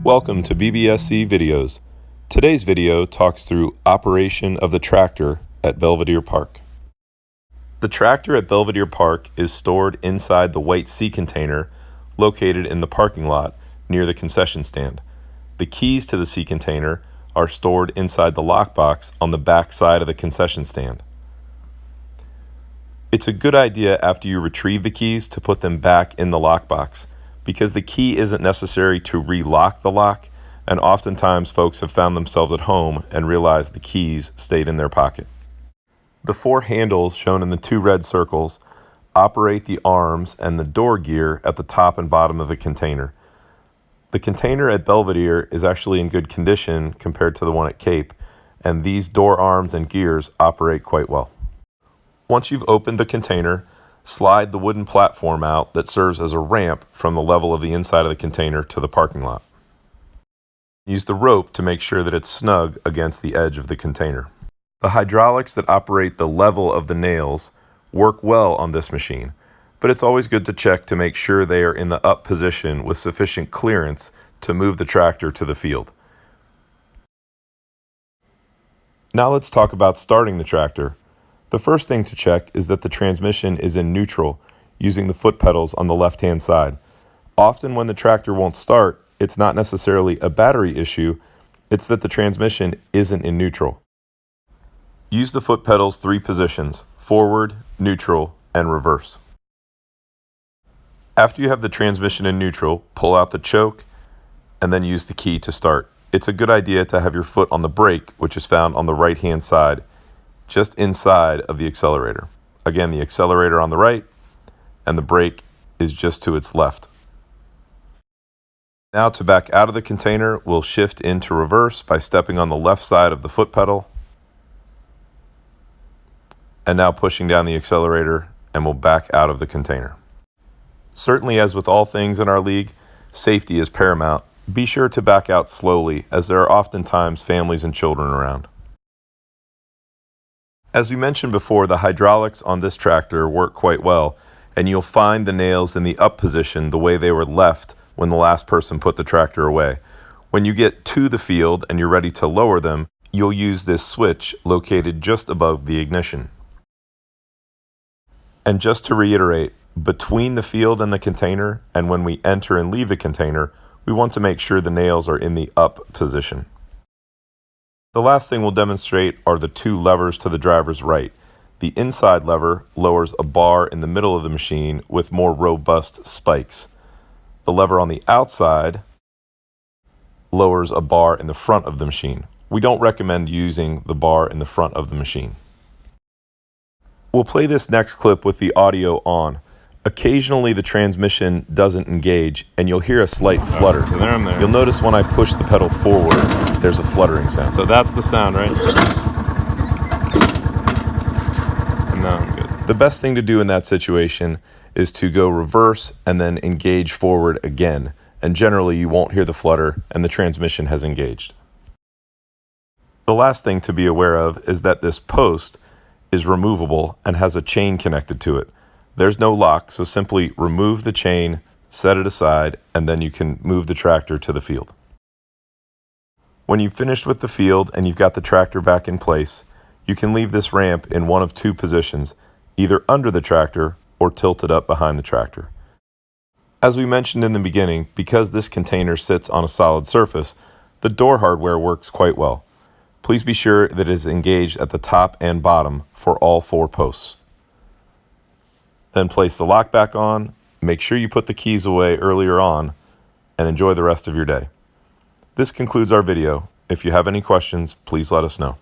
Welcome to BBSC Videos. Today's video talks through operation of the tractor at Belvedere Park. The tractor at Belvedere Park is stored inside the white sea container located in the parking lot near the concession stand. The keys to the sea container are stored inside the lockbox on the back side of the concession stand. It's a good idea after you retrieve the keys to put them back in the lockbox, because the key isn't necessary to relock the lock, and oftentimes folks have found themselves at home and realized the keys stayed in their pocket. The four handles shown in the two red circles operate the arms and the door gear at the top and bottom of the container. The container at Belvedere is actually in good condition compared to the one at Cape, and these door arms and gears operate quite well. Once you've opened the container, slide the wooden platform out that serves as a ramp from the level of the inside of the container to the parking lot. Use the rope to make sure that it's snug against the edge of the container. The hydraulics that operate the level of the nails work well on this machine, but it's always good to check to make sure they are in the up position with sufficient clearance to move the tractor to the field. Now let's talk about starting the tractor. The first thing to check is that the transmission is in neutral, using the foot pedals on the left-hand side. Often when the tractor won't start, it's not necessarily a battery issue, it's that the transmission isn't in neutral. Use the foot pedals 3 positions: forward, neutral, and reverse. After you have the transmission in neutral, pull out the choke and then use the key to start. It's a good idea to have your foot on the brake, which is found on the right-hand side, just inside of the accelerator. Again, the accelerator on the right and the brake is just to its left. Now to back out of the container, we'll shift into reverse by stepping on the left side of the foot pedal and now pushing down the accelerator, and we'll back out of the container. Certainly, as with all things in our league, safety is paramount. Be sure to back out slowly, as there are oftentimes families and children around. As we mentioned before, the hydraulics on this tractor work quite well, and you'll find the nails in the up position the way they were left when the last person put the tractor away. When you get to the field and you're ready to lower them, you'll use this switch located just above the ignition. And just to reiterate, between the field and the container, and when we enter and leave the container, we want to make sure the nails are in the up position. The last thing we'll demonstrate are the 2 levers to the driver's right. The inside lever lowers a bar in the middle of the machine with more robust spikes. The lever on the outside lowers a bar in the front of the machine. We don't recommend using the bar in the front of the machine. We'll play this next clip with the audio on. Occasionally the transmission doesn't engage and you'll hear a slight flutter. So there I'm there. You'll notice when I push the pedal forward, there's a fluttering sound. So that's the sound, right? And now I'm good. The best thing to do in that situation is to go reverse and then engage forward again. And generally you won't hear the flutter and the transmission has engaged. The last thing to be aware of is that this post is removable and has a chain connected to it. There's no lock, so simply remove the chain, set it aside, and then you can move the tractor to the field. When you've finished with the field and you've got the tractor back in place, you can leave this ramp in one of 2 positions, either under the tractor or tilted up behind the tractor. As we mentioned in the beginning, because this container sits on a solid surface, the door hardware works quite well. Please be sure that it is engaged at the top and bottom for all 4 posts. Then place the lock back on, make sure you put the keys away earlier on, and enjoy the rest of your day. This concludes our video. If you have any questions, please let us know.